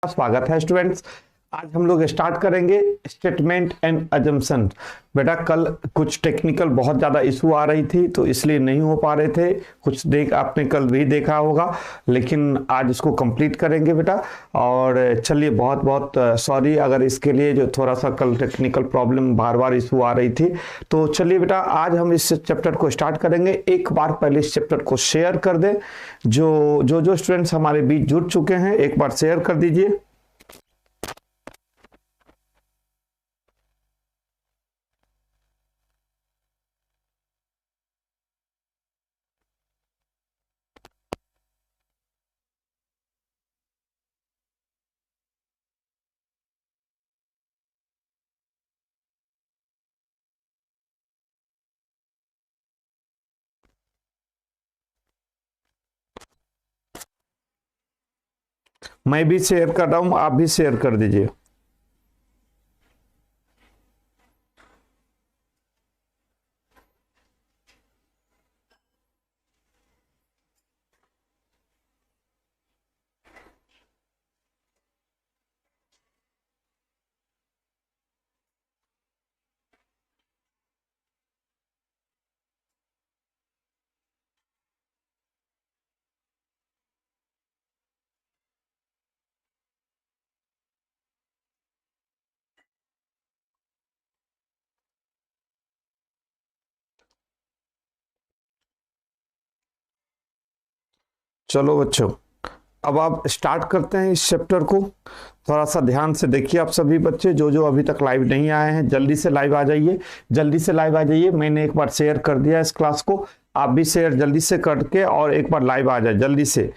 स्वागत है स्टूडेंट्स। आज हम लोग स्टार्ट करेंगे स्टेटमेंट एंड अजम्पशन। बेटा कल कुछ टेक्निकल बहुत ज़्यादा इशू आ रही थी तो इसलिए नहीं हो पा रहे थे। कुछ आपने कल भी देखा होगा, लेकिन आज इसको कंप्लीट करेंगे बेटा। और चलिए, बहुत बहुत सॉरी अगर इसके लिए जो थोड़ा सा कल टेक्निकल प्रॉब्लम बार बार इशू आ रही थी। तो चलिए बेटा, आज हम इस चैप्टर को स्टार्ट करेंगे। एक बार पहले इस चैप्टर को शेयर कर दें। जो स्टूडेंट्स हमारे बीच जुड़ चुके हैं, एक बार शेयर कर दीजिए। मैं भी शेयर कर रहा हूं, आप भी शेयर कर दीजिए। चलो बच्चों, अब आप स्टार्ट करते हैं इस चैप्टर को। थोड़ा सा ध्यान से देखिए आप सभी बच्चे, जो अभी तक लाइव नहीं आए हैं जल्दी से लाइव आ जाइए, जल्दी से लाइव आ जाइए। मैंने एक बार शेयर कर दिया इस क्लास को, आप भी शेयर जल्दी से करके और एक बार लाइव आ जाए जल्दी से।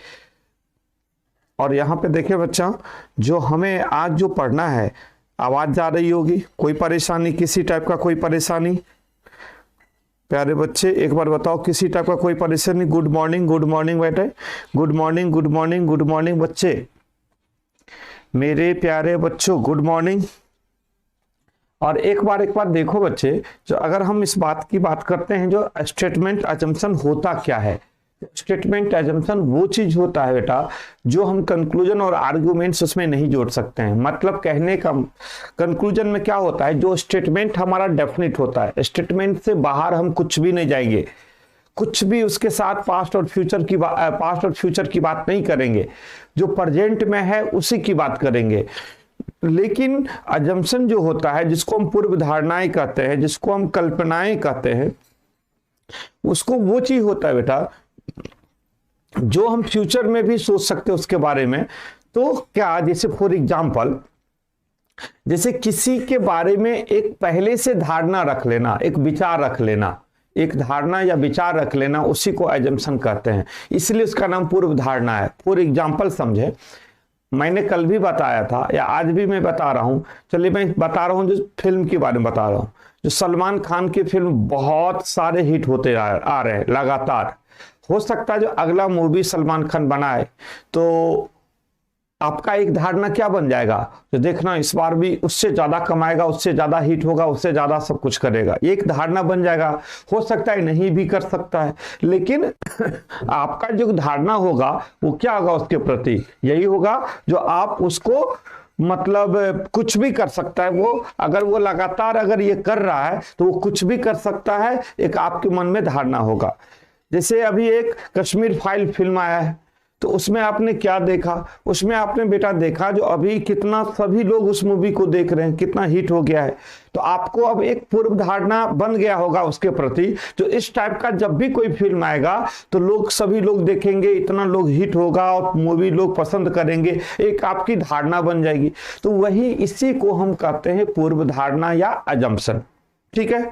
और यहाँ पे देखिए बच्चा, जो हमें आज जो पढ़ना है, आवाज जा रही होगी, कोई परेशानी, किसी टाइप का कोई परेशानी? प्यारे बच्चे एक बार बताओ, किसी टाइप का कोई परेशानी? गुड मॉर्निंग बेटे, गुड मॉर्निंग बच्चे, मेरे प्यारे बच्चों गुड मॉर्निंग। और एक बार देखो बच्चे, जो अगर हम इस बात की बात करते हैं, जो स्टेटमेंट अजम्पशन होता क्या है? स्टेटमेंट एजम्पशन वो चीज होता है बेटा जो हम कंक्लूजन और आर्गुमेंट्स उसमें नहीं जोड़ सकते हैं। मतलब कहने का कंक्लूजन में क्या होता है, जो स्टेटमेंट हमारा डेफिनेट होता है, स्टेटमेंट से बाहर हम कुछ भी नहीं जाएंगे, कुछ भी उसके साथ पास्ट और फ्यूचर की बात नहीं करेंगे, जो प्रेजेंट में है उसी की बात करेंगे। लेकिन अजम्पशन जो होता है, जिसको हम पूर्व धारणाएं कहते हैं, जिसको हम कल्पनाएं कहते हैं, उसको वो चीज होता है बेटा जो हम फ्यूचर में भी सोच सकते हैं उसके बारे में। तो क्या, जैसे फॉर एग्जाम्पल, जैसे किसी के बारे में एक पहले से धारणा रख लेना, एक विचार रख लेना, एक धारणा या विचार रख लेना, उसी को एजम्पशन कहते हैं। इसलिए उसका नाम पूर्व धारणा है। फॉर एग्जाम्पल समझे, मैंने कल भी बताया था या आज भी मैं बता रहा हूं, चलिए मैं बता रहा हूं, जो फिल्म के बारे में बता रहा हूं, जो सलमान खान की फिल्म बहुत सारे हिट होते आ रहे हैं लगातार। हो सकता है जो अगला मूवी सलमान खान बनाए तो आपका एक धारणा क्या बन जाएगा, जो देखना इस बार भी उससे ज्यादा कमाएगा, उससे ज्यादा हिट होगा, उससे ज्यादा सब कुछ करेगा, ये एक धारणा बन जाएगा। हो सकता है नहीं भी कर सकता है, लेकिन आपका जो धारणा होगा वो क्या होगा उसके प्रति, यही होगा जो आप उसको, मतलब कुछ भी कर सकता है वो, अगर वो लगातार अगर ये कर रहा है तो वो कुछ भी कर सकता है, एक आपके मन में धारणा होगा। जैसे अभी एक कश्मीर फाइल फिल्म आया है, तो उसमें आपने क्या देखा? उसमें आपने बेटा देखा जो अभी कितना सभी लोग उस मूवी को देख रहे हैं, कितना हिट हो गया है। तो आपको अब एक पूर्व धारणा बन गया होगा उसके प्रति, जो इस टाइप का जब भी कोई फिल्म आएगा तो लोग, सभी लोग देखेंगे, इतना लोग हिट होगा और मूवी लोग पसंद करेंगे, एक आपकी धारणा बन जाएगी। तो वही, इसी को हम कहते हैं पूर्व धारणा या अजम्पशन। ठीक है,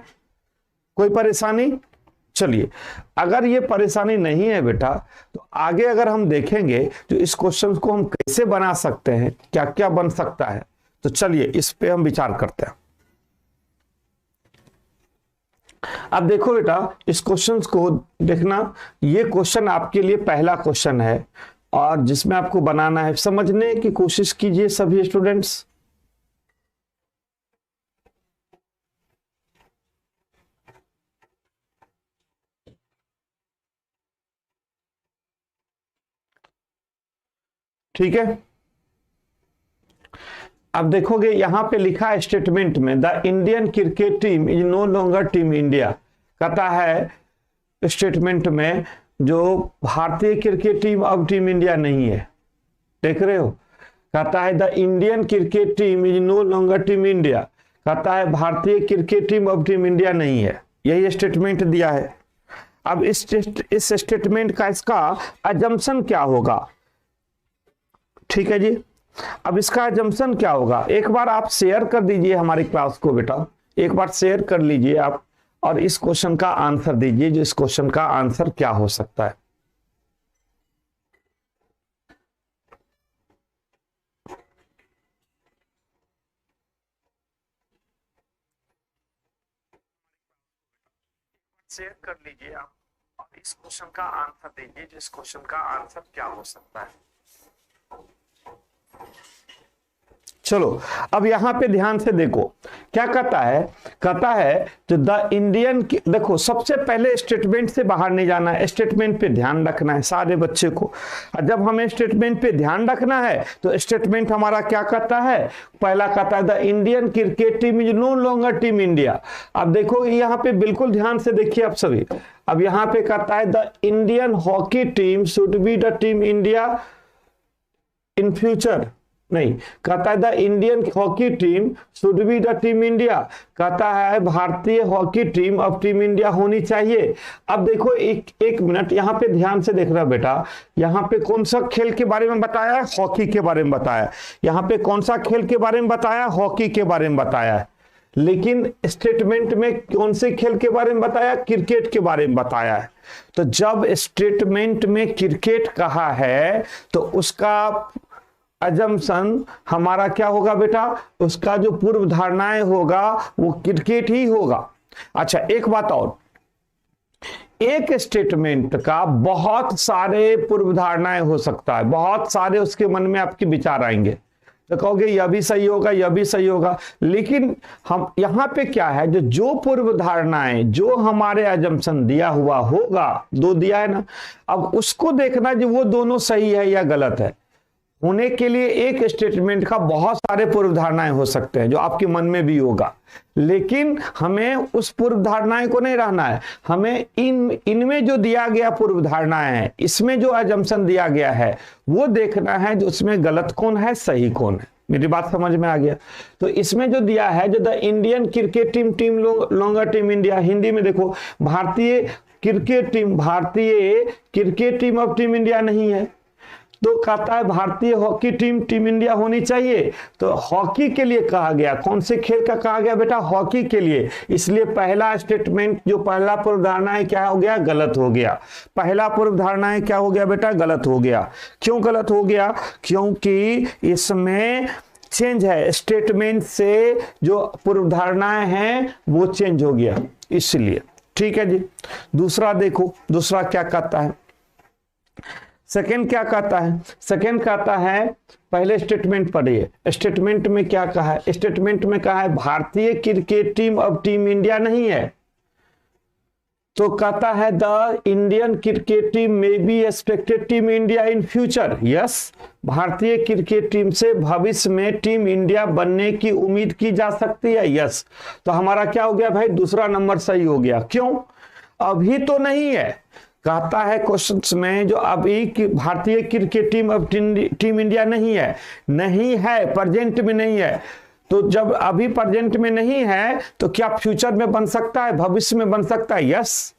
कोई परेशानी? चलिए, अगर ये परेशानी नहीं है बेटा, तो आगे अगर हम देखेंगे जो इस क्वेश्चन को हम कैसे बना सकते हैं, क्या क्या बन सकता है, तो चलिए इस पे हम विचार करते हैं। अब देखो बेटा, इस क्वेश्चन को देखना, ये क्वेश्चन आपके लिए पहला क्वेश्चन है और जिसमें आपको बनाना है, समझने की कोशिश कीजिए सभी स्टूडेंट्स। ठीक है, अब देखोगे यहां पे लिखा है स्टेटमेंट में, the Indian cricket team is no longer team India. कहता है स्टेटमेंट में जो भारतीय क्रिकेट टीम अब टीम इंडिया नहीं है। देख रहे हो, कहता है the Indian cricket team is no longer team India. कहता है भारतीय क्रिकेट टीम अब टीम इंडिया नहीं है, यही स्टेटमेंट दिया है। अब इस स्टेटमेंट का इसका अजम्पशन क्या होगा, ठीक है जी। अब इसका अजम्पशन क्या होगा, एक बार आप शेयर कर दीजिए हमारी क्लास को बेटा, एक बार शेयर कर लीजिए आप, और इस क्वेश्चन का आंसर दीजिए, जो इस क्वेश्चन का आंसर क्या हो सकता है। शेयर कर लीजिए आप, और इस क्वेश्चन का आंसर दीजिए, जो इस क्वेश्चन का आंसर क्या हो सकता है। चलो अब यहां पे ध्यान से देखो क्या कहता है तो द इंडियन, देखो सबसे पहले स्टेटमेंट से बाहर नहीं जाना है, स्टेटमेंट पे ध्यान रखना है सारे बच्चे को। और जब हमें स्टेटमेंट पे ध्यान रखना है तो स्टेटमेंट हमारा क्या कहता है, पहला कहता है the Indian cricket team is no longer team India. अब देखो यहाँ पे बिल्कुल ध्यान से देखिए आप सभी, अब यहाँ पे कहता है the Indian hockey team should be the team India in future, नहीं, कहता है the Indian hockey team should be the team India. कहता है भारतीय हॉकी टीम अब टीम इंडिया होनी चाहिए। अब देखो एक मिनट यहाँ पे ध्यान से देख रहा बेटा, यहाँ पे कौन सा खेल के बारे में बताया है, हॉकी के बारे में बताया। यहाँ पे कौन सा खेल के बारे में बताया, हॉकी के बारे में बताया है। लेकिन स्टेटमेंट में कौन से खेल के बारे में बताया, क्रिकेट के बारे में बताया है। तो जब स्टेटमेंट में क्रिकेट कहा है तो उसका अजम्पशन हमारा क्या होगा बेटा, उसका जो पूर्व धारणाएं होगा वो क्रिकेट ही होगा। अच्छा एक बात और, एक स्टेटमेंट का बहुत सारे पूर्व धारणाएं हो सकता है, बहुत सारे उसके मन में आपके विचार आएंगे, तो कहोगे यह भी सही होगा, यह भी सही होगा। लेकिन हम यहां पे क्या है, जो पूर्व धारणाएं, जो हमारे अजम्पशन दिया हुआ होगा, दो दिया है ना, अब उसको देखना जो वो दोनों सही है या गलत है। होने के लिए एक स्टेटमेंट का बहुत सारे पूर्व धारणाएं हो सकते हैं जो आपके मन में भी होगा, लेकिन हमें उस पूर्व धारणाएं को नहीं रहना है, हमें इनमें जो दिया गया पूर्व धारणाएं हैं, इसमें जो अजम्पशन दिया गया है वो देखना है, जो उसमें गलत कौन है सही कौन है। मेरी बात समझ में आ गया। तो इसमें जो दिया है, जो the Indian cricket team longer team India, Hindi में देखो भारतीय क्रिकेट टीम अब टीम इंडिया नहीं है। तो कहता है भारतीय हॉकी टीम इंडिया होनी चाहिए। तो हॉकी के लिए कहा गया, कौन से खेल का कहा गया बेटा, हॉकी के लिए। इसलिए पहला स्टेटमेंट, जो पहला पूर्व धारणा है क्या हो गया, गलत हो गया। पहला पूर्व धारणा है क्या हो गया बेटा, गलत हो गया। क्यों गलत हो गया, क्योंकि इसमें चेंज है, स्टेटमेंट से जो पूर्व धारणाएं हैं वो चेंज हो गया, इसलिए। ठीक है जी। दूसरा देखो, दूसरा क्या कहता है, सेकंड क्या कहता है, सेकंड कहता है, पहले स्टेटमेंट पढ़िए, स्टेटमेंट में क्या कहा है, स्टेटमेंट में कहा है भारतीय क्रिकेट टीम अब टीम इंडिया नहीं है। तो कहता है द इंडियन क्रिकेट टीम में be expected team India in future. Yes, भारतीय क्रिकेट टीम से भविष्य में टीम इंडिया बनने की उम्मीद की जा सकती है। यस, तो हमारा क्या हो गया भाई, दूसरा नंबर सही हो गया। क्यों, अभी तो नहीं है। कहता है क्वेश्चंस में जो अभी भारतीय क्रिकेट टीम अब टीम इंडिया नहीं है, नहीं है, प्रेजेंट में नहीं है। तो जब अभी प्रेजेंट में नहीं है तो क्या फ्यूचर में बन सकता है, भविष्य में बन सकता है। यस,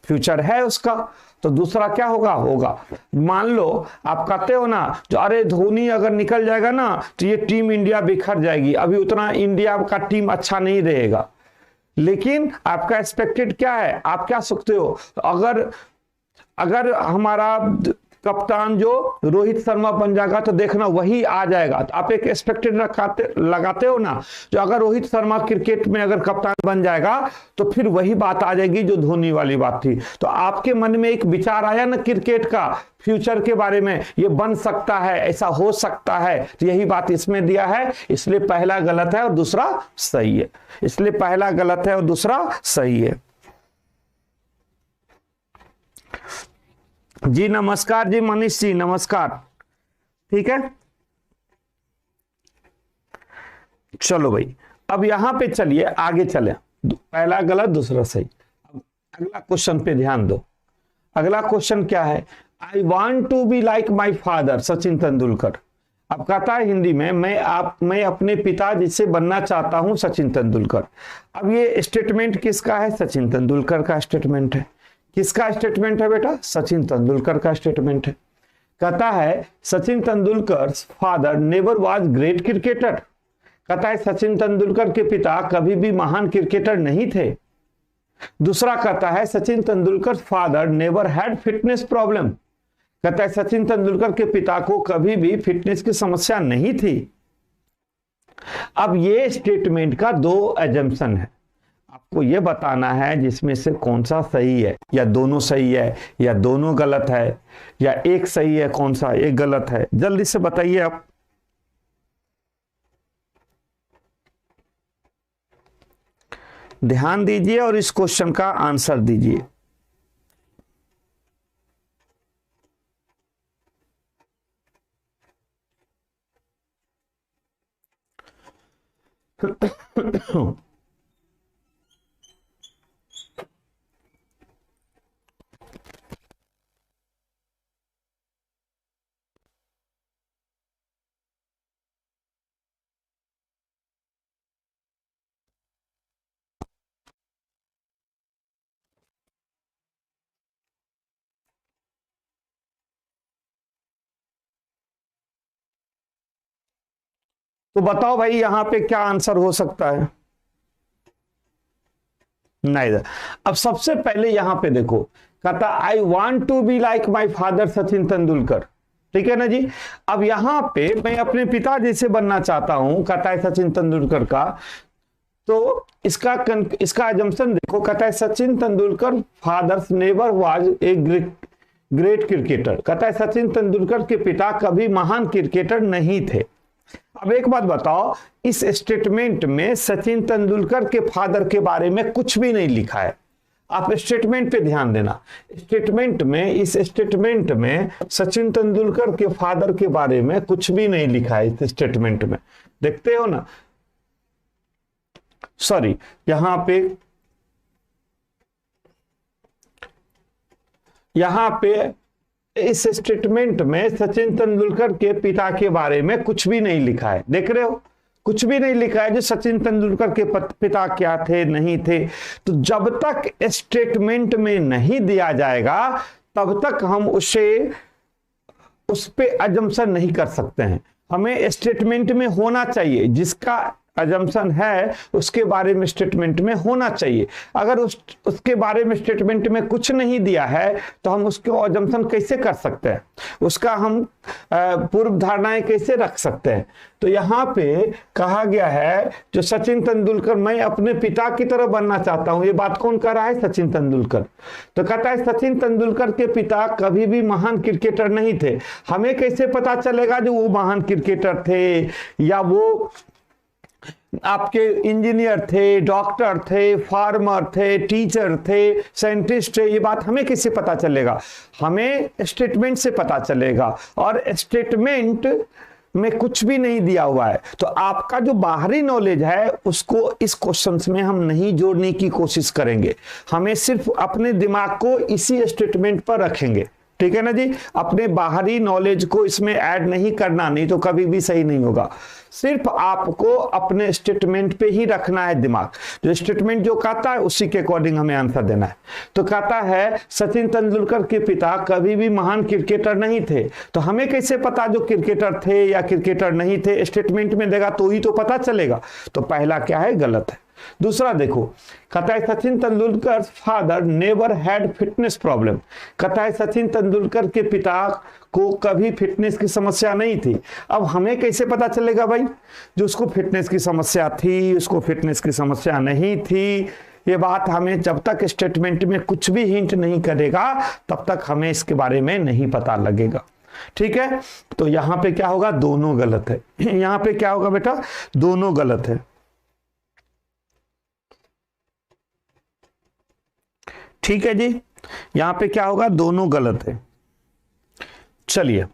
फ्यूचर है उसका। तो दूसरा क्या होगा, होगा। मान लो आप कहते हो ना, जो अरे धोनी अगर निकल जाएगा ना तो ये टीम इंडिया बिखर जाएगी, अभी उतना इंडिया का टीम अच्छा नहीं रहेगा। लेकिन आपका एक्सपेक्टेड क्या है, आप क्या सोचते हो, अगर हमारा कप्तान जो रोहित शर्मा बन जाएगा तो देखना वही आ जाएगा। तो आप एक एक्सपेक्टेड लगाते हो ना, जो अगर रोहित शर्मा क्रिकेट में अगर कप्तान बन जाएगा तो फिर वही बात आ जाएगी जो धोनी वाली बात थी। तो आपके मन में एक विचार आया ना क्रिकेट का, फ्यूचर के बारे में, ये बन सकता है, ऐसा हो सकता है। तो यही बात इसमें दिया है, इसलिए पहला गलत है और दूसरा सही है। इसलिए पहला गलत है और दूसरा सही है। जी नमस्कार जी, मनीष जी नमस्कार। ठीक है, चलो भाई, अब यहां पे चलिए आगे चले, पहला गलत दूसरा सही। अब अगला क्वेश्चन पे ध्यान दो। अगला क्वेश्चन क्या है? I want to be like my father Sachin Tendulkar. अब कहता है हिंदी में, मैं अपने पिता जैसे बनना चाहता हूं सचिन तेंदुलकर। अब ये स्टेटमेंट किसका है? सचिन तेंदुलकर का स्टेटमेंट है। किसका स्टेटमेंट है बेटा? सचिन तेंदुलकर का स्टेटमेंट है। कहता है Sachin Tendulkar father never was great cricketer. कहता है सचिन तेंदुलकर के पिता कभी भी महान क्रिकेटर नहीं थे। दूसरा कहता है Sachin Tendulkar father never had fitness problem. कहता है सचिन तेंदुलकर के पिता को कभी भी फिटनेस की समस्या नहीं थी। अब ये स्टेटमेंट का दो एजम्पशन है, आपको ये बताना है जिसमें से कौन सा सही है, या दोनों सही है, या दोनों गलत है, या एक सही है, कौन सा एक गलत है। जल्दी से बताइए आप। ध्यान दीजिए और इस क्वेश्चन का आंसर दीजिए। तो बताओ भाई यहां पे क्या आंसर हो सकता है? नहीं। अब सबसे पहले यहां पे देखो, कहता I want to be like my father Sachin Tendulkar. ठीक है ना जी। अब यहां पे मैं अपने पिता जैसे बनना चाहता हूं, कहता है सचिन तेंदुलकर का। तो इसका अजम्पशन देखो, कहता है Sachin Tendulkar fathers never was a great cricketer. कहता है सचिन तेंदुलकर के पिता कभी महान क्रिकेटर नहीं थे। अब एक बात बताओ, इस स्टेटमेंट में सचिन तेंदुलकर के फादर के बारे में कुछ भी नहीं लिखा है। आप स्टेटमेंट पे ध्यान देना। इस स्टेटमेंट में सचिन तेंदुलकर के फादर के बारे में कुछ भी नहीं लिखा है। इस स्टेटमेंट में देखते हो ना, सॉरी यहां पे इस स्टेटमेंट में सचिन तेंदुलकर के पिता के बारे में कुछ भी नहीं लिखा है। देख रहे हो, कुछ भी नहीं लिखा है जो सचिन तेंदुलकर के पिता क्या थे नहीं थे। तो जब तक स्टेटमेंट में नहीं दिया जाएगा तब तक हम उस पे अजम्पशन नहीं कर सकते हैं। हमें स्टेटमेंट में होना चाहिए, जिसका अजम्पशन है उसके बारे में स्टेटमेंट में होना चाहिए। अगर उसके बारे में स्टेटमेंट में कुछ नहीं दिया है तो हम उसको अजम्पशन कैसे कर सकते हैं, उसका हम पूर्व धारणाएं कैसे रख सकते हैं। तो यहाँ पे कहा गया है जो सचिन तेंदुलकर, मैं अपने पिता की तरह बनना चाहता हूं। ये बात कौन कह रहा है? सचिन तेंदुलकर। तो कहता है सचिन तेंदुलकर के पिता कभी भी महान क्रिकेटर नहीं थे। हमें कैसे पता चलेगा जो वो महान क्रिकेटर थे, या वो आपके इंजीनियर थे, डॉक्टर थे, फार्मर थे, टीचर थे, साइंटिस्ट थे? ये बात हमें कैसे पता चलेगा? हमें स्टेटमेंट से पता चलेगा, और स्टेटमेंट में कुछ भी नहीं दिया हुआ है। तो आपका जो बाहरी नॉलेज है उसको इस क्वेश्चंस में हम नहीं जोड़ने की कोशिश करेंगे। हमें सिर्फ अपने दिमाग को इसी स्टेटमेंट पर रखेंगे। ठीक है ना जी। अपने बाहरी नॉलेज को इसमें ऐड नहीं करना, नहीं तो कभी भी सही नहीं होगा। सिर्फ आपको अपने स्टेटमेंट पे ही रखना है दिमाग। जो स्टेटमेंट जो कहता है उसी के अकॉर्डिंग हमें आंसर देना है। तो कहता है सचिन तेंदुलकर के पिता कभी भी महान क्रिकेटर नहीं थे। तो हमें कैसे पता जो क्रिकेटर थे या क्रिकेटर नहीं थे? स्टेटमेंट में देगा तो ही तो पता चलेगा। तो पहला क्या है? गलत है। दूसरा देखो, कहता है Sachin Tendulkar father never had fitness problem. कहता है सचिन तेंदुलकर के पिता को कभी फिटनेस की समस्या नहीं थी। अब हमें कैसे पता चलेगा भाई जो उसको फिटनेस की समस्या थी, उसको फिटनेस की समस्या नहीं थी? ये बात हमें जब तक स्टेटमेंट में कुछ भी हिंट नहीं करेगा तब तक हमें इसके बारे में नहीं पता लगेगा। ठीक है। तो यहां पे क्या होगा? दोनों गलत है। यहां पे क्या होगा बेटा? दोनों गलत है। ठीक है जी। यहां पे क्या होगा? दोनों गलत है। चलिए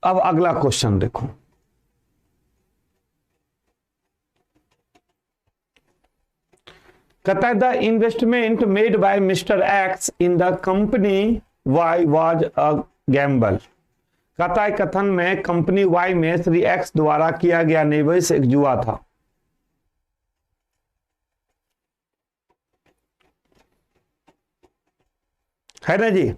अब अगला क्वेश्चन देखो। कहता है the investment made by mister x in the company why was a gamble. कहता है कथन में कंपनी वाई में श्री एक्स द्वारा किया गया निवेश एक जुआ था। है ना जी।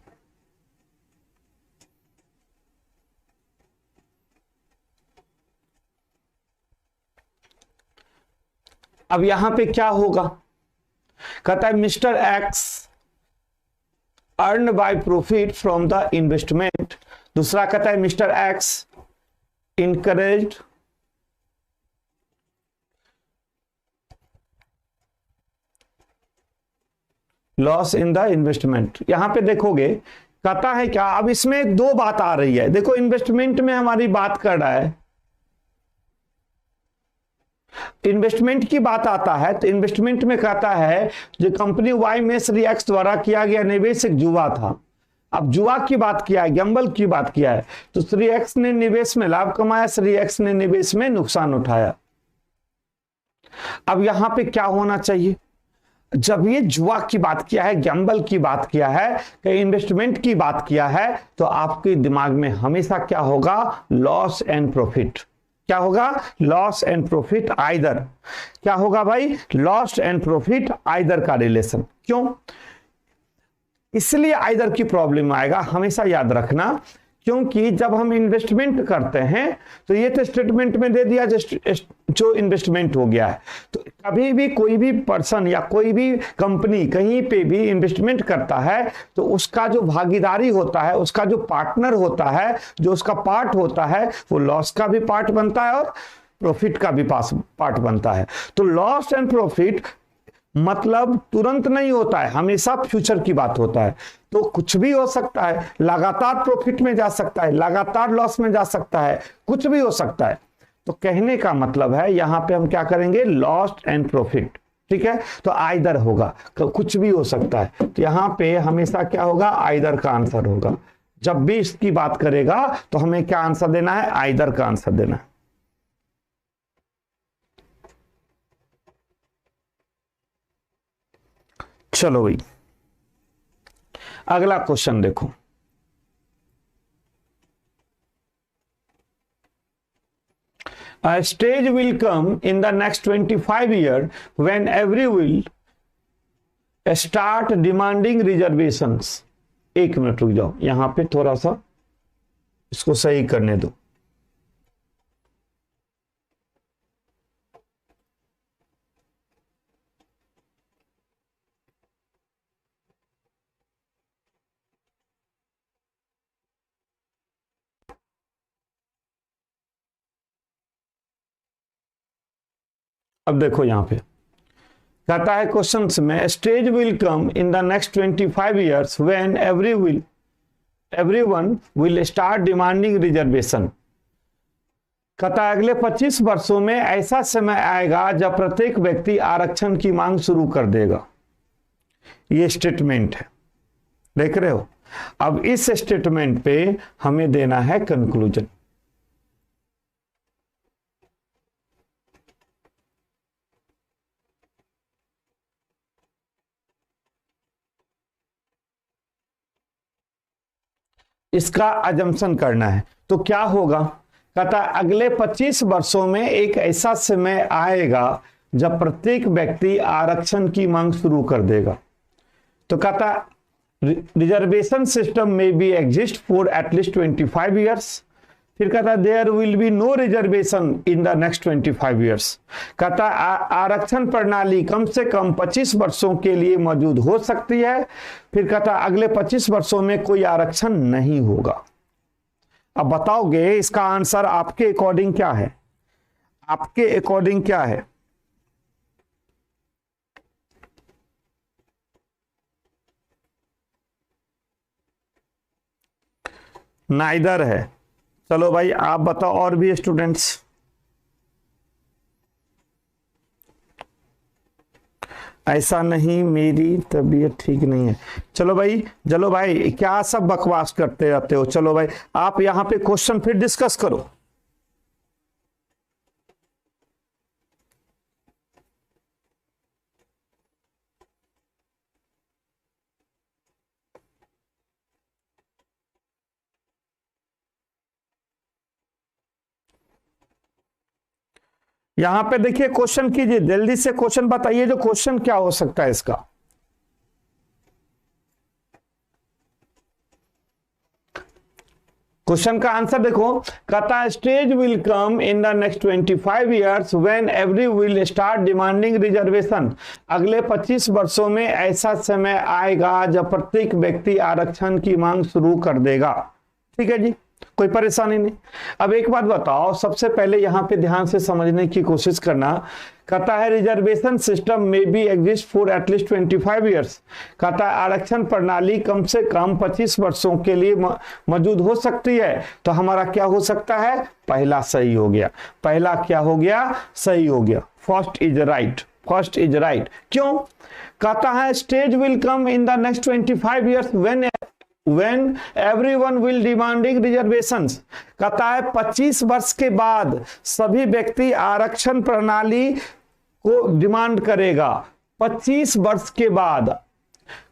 अब यहां पे क्या होगा, कहता है mister x earn by profit from the investment. दूसरा कहता है mister x encouraged loss in the investment. यहां पे देखोगे कहता है क्या, अब इसमें दो बात आ रही है। देखो इन्वेस्टमेंट में हमारी बात कर रहा है, इन्वेस्टमेंट की बात आता है तो इन्वेस्टमेंट में कहता है जो कंपनी वाई में श्री एक्स द्वारा किया गया निवेश एक जुआ था। अब जुआ की बात किया है, गैम्बल की बात किया है, तो श्री एक्स ने निवेश में लाभ कमाया, श्री एक्स ने निवेश में नुकसान उठाया। अब यहां पे क्या होना चाहिए, जब ये जुआ की बात किया है, गैम्बल की बात किया है, कहीं इन्वेस्टमेंट की बात किया है, तो आपके दिमाग में हमेशा क्या होगा, लॉस एंड प्रॉफिट। क्या होगा, लॉस एंड प्रॉफिट आइदर। क्या होगा भाई, लॉस एंड प्रॉफिट आइदर का रिलेशन। क्यों, इसलिए आइदर की प्रॉब्लम आएगा, हमेशा याद रखना, क्योंकि जब हम इन्वेस्टमेंट करते हैं तो ये तो स्टेटमेंट में दे दिया जो इन्वेस्टमेंट हो गया है। तो कभी भी कोई भी पर्सन या कोई भी कंपनी कहीं पे भी इन्वेस्टमेंट करता है तो उसका जो भागीदारी होता है, उसका जो पार्टनर होता है, जो उसका पार्ट होता है, वो लॉस का भी पार्ट बनता है और प्रॉफिट का भी पार्ट बनता है। तो लॉस एंड प्रॉफिट मतलब तुरंत नहीं होता है, हमेशा फ्यूचर की बात होता है। तो कुछ भी हो सकता है, लगातार प्रॉफिट में जा सकता है, लगातार लॉस में जा सकता है, कुछ भी हो सकता है। तो कहने का मतलब है यहां पे हम क्या करेंगे, लॉस एंड प्रॉफिट। ठीक है, तो आइदर होगा, कुछ भी हो सकता है। तो यहां पे हमेशा क्या होगा, आइदर का आंसर होगा। जब भी इसकी बात करेगा तो हमें क्या आंसर देना है, आइदर का आंसर देना है। चलो भाई अगला क्वेश्चन देखो, a stage will come in the next 25 years when every will start demanding reservations। एक मिनट रुक जाओ, यहां पे थोड़ा सा इसको सही करने दो। अब देखो यहां पे कहता है क्वेश्चंस में, stage will come in the next 25 years when everyone will start demanding reservation. कहता है अगले 25 वर्षों में ऐसा समय आएगा जब प्रत्येक व्यक्ति आरक्षण की मांग शुरू कर देगा। ये स्टेटमेंट है, देख रहे हो। अब इस स्टेटमेंट पे हमें देना है कंक्लूजन। इसका अजम्पशन करना है। तो क्या होगा, कहता है अगले 25 वर्षों में एक ऐसा समय आएगा जब प्रत्येक व्यक्ति आरक्षण की मांग शुरू कर देगा। तो कहता है रिजर्वेशन सिस्टम में be exist for at least 25 years। फिर कहता है there will be no reservation in the next 25 years। कहता है आरक्षण प्रणाली कम से कम 25 वर्षों के लिए मौजूद हो सकती है। फिर कहता है अगले 25 वर्षों में कोई आरक्षण नहीं होगा। अब बताओगे इसका आंसर आपके अकॉर्डिंग क्या है, आपके अकॉर्डिंग क्या है। नाइदर है। चलो भाई आप बताओ, और भी स्टूडेंट्स। ऐसा नहीं, मेरी तबीयत ठीक नहीं है। चलो भाई क्या सब बकवास करते रहते हो। चलो भाई आप यहां पे क्वेश्चन फिर डिस्कस करो। यहां पे देखिए क्वेश्चन कीजिए, जल्दी से क्वेश्चन बताइए, जो क्वेश्चन क्या हो सकता है इसका। क्वेश्चन का आंसर देखो, कहता है stage will come in the next 25 years when every will start demanding reservation. अगले 25 वर्षों में ऐसा समय आएगा जब प्रत्येक व्यक्ति आरक्षण की मांग शुरू कर देगा। ठीक है जी, कोई परेशानी नहीं। अब एक बात बताओ, सबसे पहले यहां पे ध्यान से समझने की कोशिश करना। कहता है रिजर्वेशन सिस्टम में be exist for at least 25 years. कहता है आरक्षण प्रणाली कम से कम 25 वर्षों के लिए मौजूद हो सकती है। तो हमारा क्या हो सकता है, पहला सही हो गया। पहला क्या हो गया, सही हो गया। First is right, first is right. क्यों? कहता है stage will come in the next 25 years when everyone will demanding reservations। कहता है 25 वर्ष के बाद सभी व्यक्ति आरक्षण प्रणाली को डिमांड करेगा। 25 वर्ष के बाद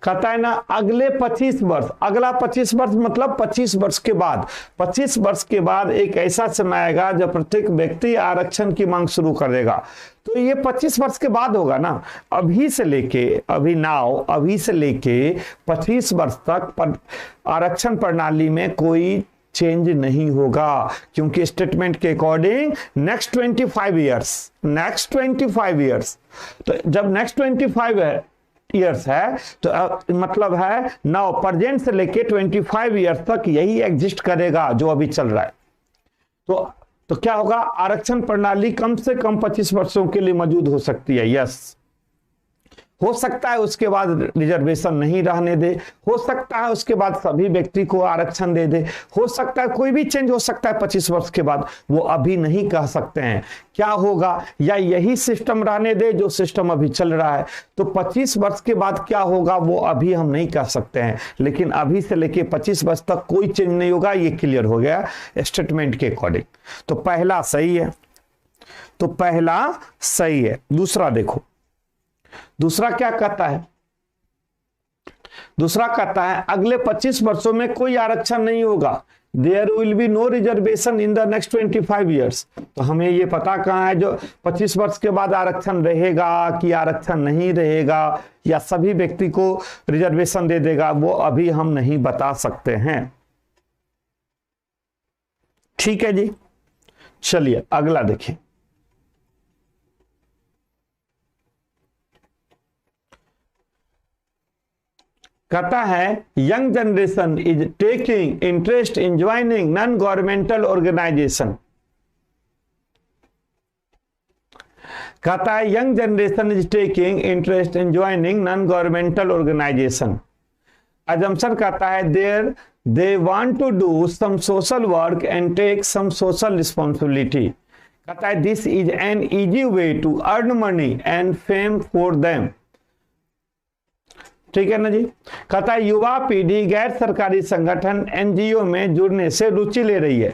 कहता है ना, अगले 25 वर्ष, अगला 25 वर्ष मतलब 25 वर्ष के बाद, 25 वर्ष के बाद एक ऐसा समय आएगा जब प्रत्येक व्यक्ति आरक्षण की मांग शुरू करेगा। तो ये 25 वर्ष के बाद होगा ना। अभी से लेके, अभी से लेके 25 वर्ष तक आरक्षण प्रणाली में कोई चेंज नहीं होगा, क्योंकि स्टेटमेंट के अकॉर्डिंग नेक्स्ट 25 ईयर्स, तो जब नेक्स्ट 25 ईयर्स है तो मतलब है नाउ प्रेजेंट से लेके 25 ईयर्स तक यही एग्जिस्ट करेगा जो अभी चल रहा है। तो क्या होगा, आरक्षण प्रणाली कम से कम 25 वर्षों के लिए मौजूद हो सकती है। यस, हो सकता है उसके बाद रिजर्वेशन नहीं रहने दे, हो सकता है उसके बाद सभी व्यक्ति को आरक्षण दे दे, हो सकता है कोई भी चेंज हो सकता है 25 वर्ष के बाद, वो अभी नहीं कह सकते हैं क्या होगा, या यही सिस्टम रहने दे जो सिस्टम अभी चल रहा है। तो 25 वर्ष के बाद क्या होगा वो अभी हम नहीं कह सकते हैं, लेकिन अभी से लेके 25 वर्ष तक कोई चेंज नहीं होगा, ये क्लियर हो गया स्टेटमेंट के अकॉर्डिंग। तो पहला सही है, तो पहला सही है। दूसरा देखो, दूसरा क्या कहता है, दूसरा कहता है अगले 25 वर्षों में कोई आरक्षण नहीं होगा। There will be no reservation in the next 25 years. तो हमें ये पता कहाँ है जो 25 वर्ष के बाद आरक्षण रहेगा कि आरक्षण नहीं रहेगा, या सभी व्यक्ति को रिजर्वेशन दे देगा, वो अभी हम नहीं बता सकते हैं। ठीक है जी, चलिए अगला देखिए। कहता है young generation is taking interest in joining non governmental organisation. कहता है young generation is taking interest in joining non governmental organisation. Assumption कहता है they want to do some social work and take some social responsibility. कहता है this is an easy way to earn money and fame for them. ठीक है ना जी। कहता है युवा पीढ़ी गैर सरकारी संगठन एनजीओ में जुड़ने से रुचि ले रही है।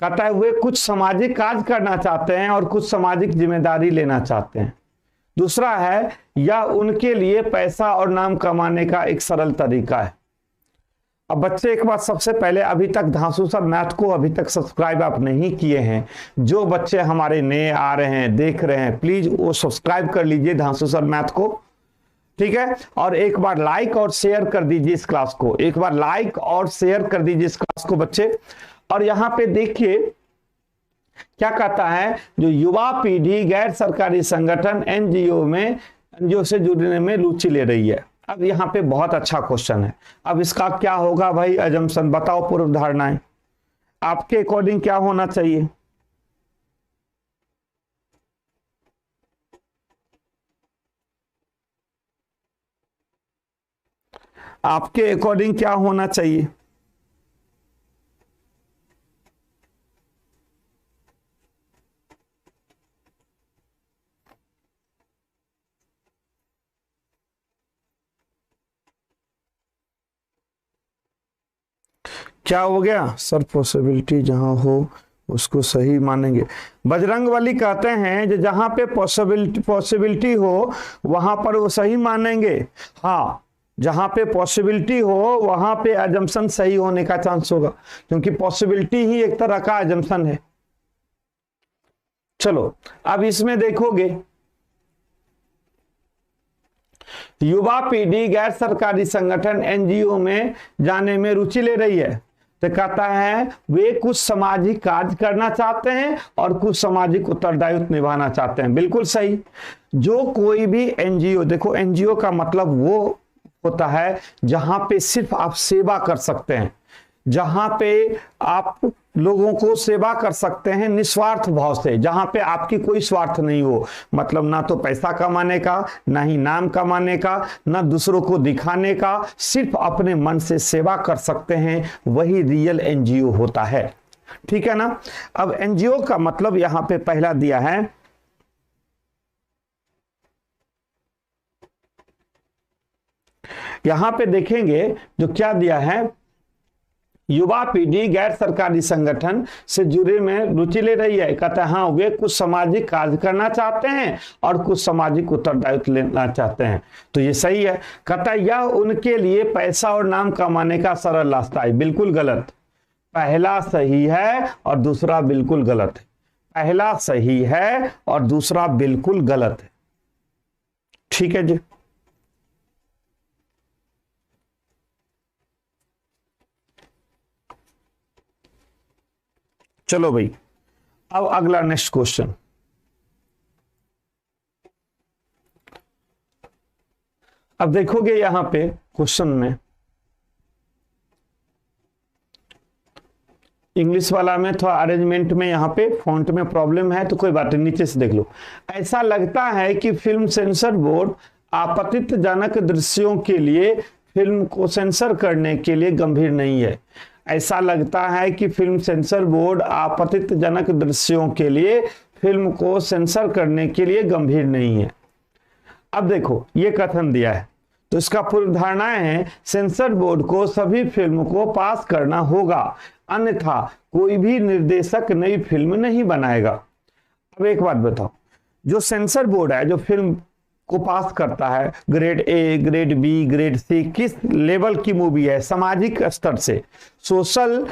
कहता है वे कुछ सामाजिक कार्य करना चाहते हैं और कुछ सामाजिक जिम्मेदारी लेना चाहते हैं। दूसरा है यह उनके लिए पैसा और नाम कमाने का एक सरल तरीका है। अब बच्चे एक बात, सबसे पहले अभी तक धांसू सर मैथ को अभी तक सब्सक्राइब आप नहीं किए हैं, जो बच्चे हमारे नए आ रहे हैं देख रहे हैं, प्लीज वो सब्सक्राइब कर लीजिए धांसू सर मैथ को। ठीक है, और एक बार लाइक और शेयर कर दीजिए इस क्लास को, एक बार लाइक और शेयर कर दीजिए इस क्लास को बच्चे। और यहां पे देखिए क्या कहता है, जो युवा पीढ़ी गैर सरकारी संगठन एनजीओ से जुड़ने में रुचि ले रही है। अब यहाँ पे बहुत अच्छा क्वेश्चन है। अब इसका क्या होगा भाई अजम्पशन, बताओ पूर्व धारणाएं आपके अकॉर्डिंग क्या होना चाहिए। आपके अकॉर्डिंग क्या होना चाहिए। क्या हो गया सर, पॉसिबिलिटी जहां हो उसको सही मानेंगे। बजरंग बली कहते हैं जो जहां पे पॉसिबिलिटी हो वहां पर वो सही मानेंगे। हाँ, जहां पे पॉसिबिलिटी हो वहां पे अजम्पशन सही होने का चांस होगा, क्योंकि पॉसिबिलिटी ही एक तरह का अजम्पशन है। चलो अब इसमें देखोगे, युवा पीढ़ी गैर सरकारी संगठन एनजीओ में जाने में रुचि ले रही है। तो कहता है वे कुछ सामाजिक कार्य करना चाहते हैं और कुछ सामाजिक उत्तरदायित्व निभाना चाहते हैं। बिल्कुल सही। जो कोई भी एनजीओ, देखो एनजीओ का मतलब वो होता है जहां पे सिर्फ आप सेवा कर सकते हैं, जहां पे आप लोगों को सेवा कर सकते हैं निस्वार्थ भाव से, जहां पे आपकी कोई स्वार्थ नहीं हो, मतलब ना तो पैसा कमाने का, ना ही नाम कमाने का, ना दूसरों को दिखाने का, सिर्फ अपने मन से सेवा कर सकते हैं, वही रियल एनजीओ होता है। ठीक है ना। अब एनजीओ का मतलब यहां पे पहला दिया है, यहां पे देखेंगे जो क्या दिया है, युवा पीढ़ी गैर सरकारी संगठन से जुड़े में रुचि ले रही है। कहते हैं हाँ वे कुछ सामाजिक कार्य करना चाहते हैं और कुछ सामाजिक उत्तरदायित्व लेना चाहते हैं। तो ये सही है। कहता है यह उनके लिए पैसा और नाम कमाने का सरल रास्ता है। बिल्कुल गलत। पहला सही है और दूसरा बिल्कुल गलत है। पहला सही है और दूसरा बिल्कुल गलत है। ठीक है जी। चलो भाई, अब अगला नेक्स्ट क्वेश्चन। अब देखोगे यहां पे क्वेश्चन में, इंग्लिश वाला में थोड़ा अरेंजमेंट में यहां पे फॉन्ट में प्रॉब्लम है, तो कोई बात नहीं, नीचे से देख लो। ऐसा लगता है कि फिल्म सेंसर बोर्ड आपत्तिजनक दृश्यों के लिए फिल्म को सेंसर करने के लिए गंभीर नहीं है। ऐसा लगता है कि फिल्म सेंसर बोर्ड आपत्तिजनक दृश्यों के लिए फिल्म को सेंसर करने के लिए गंभीर नहीं है। अब देखो ये कथन दिया है, तो इसका पूर्व धारणाएं हैं सेंसर बोर्ड को सभी फिल्म को पास करना होगा, अन्यथा कोई भी निर्देशक नई फिल्म नहीं बनाएगा। अब एक बात बताओ, जो सेंसर बोर्ड है जो फिल्म को पास करता है, grade A, grade B, grade C, किस लेवल की मूवी है, सामाजिक स्तर से, सोशल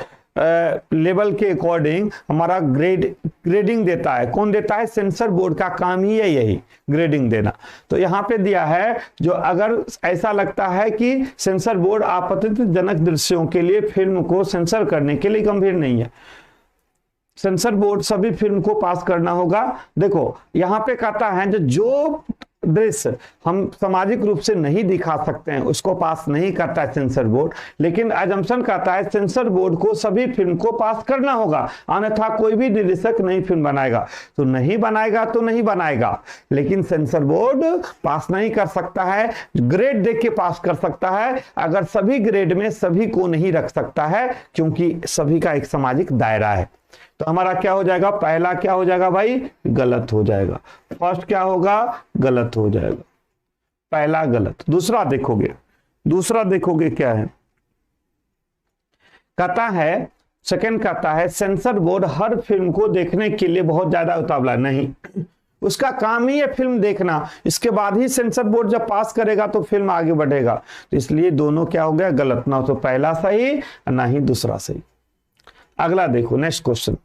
लेवल के अकॉर्डिंग हमारा ग्रेडिंग देता है। कौन देता है? सेंसर बोर्ड का काम ही है यही, ग्रेडिंग देना। तो यहाँ पे दिया है जो अगर ऐसा लगता है कि सेंसर बोर्ड आपत्तिजनक दृश्यों के लिए फिल्म को सेंसर करने के लिए गंभीर नहीं है, सेंसर बोर्ड सभी फिल्म को पास करना होगा। देखो यहाँ पे कहता है जो दृश्य हम सामाजिक रूप से नहीं दिखा सकते हैं उसको पास नहीं करता है सेंसर बोर्ड, लेकिन अजम्पशन कहता है सेंसर बोर्ड को सभी फिल्म को पास करना होगा, अन्यथा कोई भी निर्देशक नई फिल्म बनाएगा। तो नहीं बनाएगा तो नहीं बनाएगा, लेकिन सेंसर बोर्ड पास नहीं कर सकता है, ग्रेड देख के पास कर सकता है। अगर सभी ग्रेड में सभी को नहीं रख सकता है, क्योंकि सभी का एक सामाजिक दायरा है। तो हमारा क्या हो जाएगा? पहला क्या हो जाएगा भाई? गलत हो जाएगा। फर्स्ट क्या होगा? गलत हो जाएगा, पहला गलत। दूसरा देखोगे क्या है, कहता है सेकंड कहता है सेंसर बोर्ड हर फिल्म को देखने के लिए बहुत ज्यादा उतावला नहीं, उसका काम ही है फिल्म देखना, इसके बाद ही सेंसर बोर्ड जब पास करेगा तो फिल्म आगे बढ़ेगा। तो इसलिए दोनों क्या हो गया? गलत। ना तो पहला सही ना ही दूसरा सही। अगला देखो, नेक्स्ट क्वेश्चन।